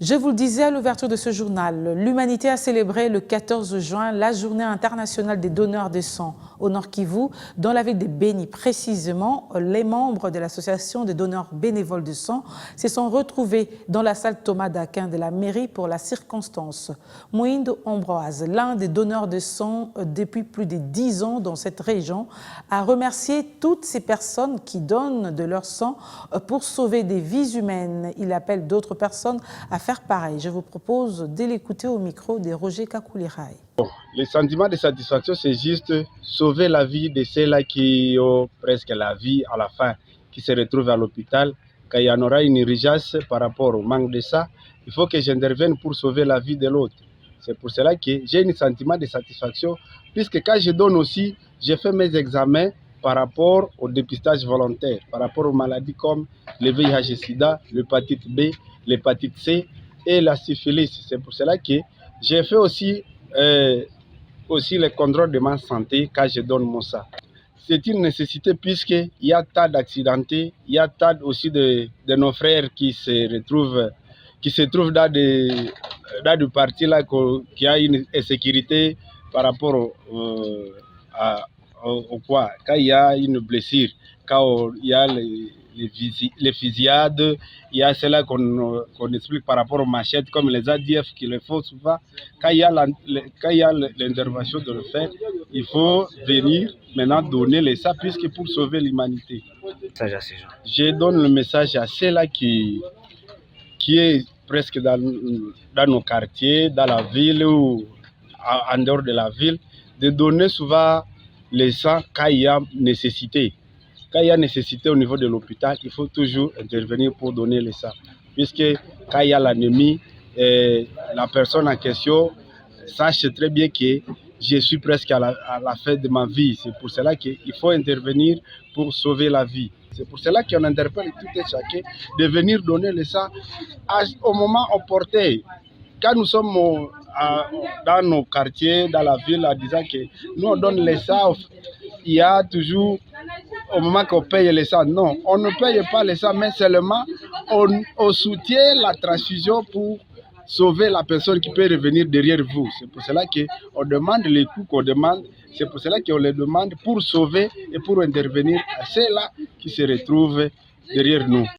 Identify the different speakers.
Speaker 1: Je vous le disais à l'ouverture de ce journal, l'humanité a célébré le 14 juin la journée internationale des donneurs de sang au Nord Kivu, dans la ville de Beni. Précisément, les membres de l'association des donneurs bénévoles de sang se sont retrouvés dans la salle Thomas d'Aquin de la mairie pour la circonstance. Mouindo Ambroise, l'un des donneurs de sang depuis plus de 10 ans dans cette région, a remercié toutes ces personnes qui donnent de leur sang pour sauver des vies humaines. Il appelle d'autres personnes à faire pareil. Je vous propose de l'écouter au micro de Roger Kakoulirai.
Speaker 2: Le sentiment de satisfaction, c'est juste sauver la vie de ceux-là qui ont presque la vie à la fin, qui se retrouvent à l'hôpital. Quand il y en aura une urgence par rapport au manque de ça, il faut que j'intervienne pour sauver la vie de l'autre. C'est pour cela que j'ai un sentiment de satisfaction, puisque quand je donne aussi, je fais mes examens par rapport au dépistage volontaire, par rapport aux maladies comme le VIH-Sida, l'hépatite B, l'hépatite C et la syphilis. C'est pour cela que j'ai fait aussi le contrôle de ma santé quand je donne mon sang. C'est une nécessité puisqu'il y a tas d'accidentés, il y a tas aussi de nos frères qui se trouvent dans des parties là qui a une insécurité par rapport au quoi. Quand il y a une blessure, quand il y a les fusillades, il y a cela qu'on explique par rapport aux machettes, comme les ADF qui le font souvent. Quand il y a l'intervention de le faire, il faut venir maintenant donner les sang, puisque pour sauver l'humanité. Je donne le message à ceux-là qui est presque dans nos quartiers, dans la ville ou en dehors de la ville, de donner souvent les sang quand il y a nécessité. Quand il y a nécessité au niveau de l'hôpital, il faut toujours intervenir pour donner le sang. Puisque quand il y a l'anémie, la personne en question sache très bien que je suis presque à la fin de ma vie. C'est pour cela qu'il faut intervenir pour sauver la vie. C'est pour cela qu'on interpelle tout et chacun de venir donner le sang au moment opportun. Quand nous sommes dans nos quartiers, dans la ville, en disant que nous on donne le sang, il y a toujours au moment qu'on paye les sang. Non, on ne paye pas les sang, mais seulement on soutient la transfusion pour sauver la personne qui peut revenir derrière vous. C'est pour cela qu'on demande les coûts qu'on demande. C'est pour cela qu'on les demande pour sauver et pour intervenir à ceux-là qui se retrouvent derrière nous.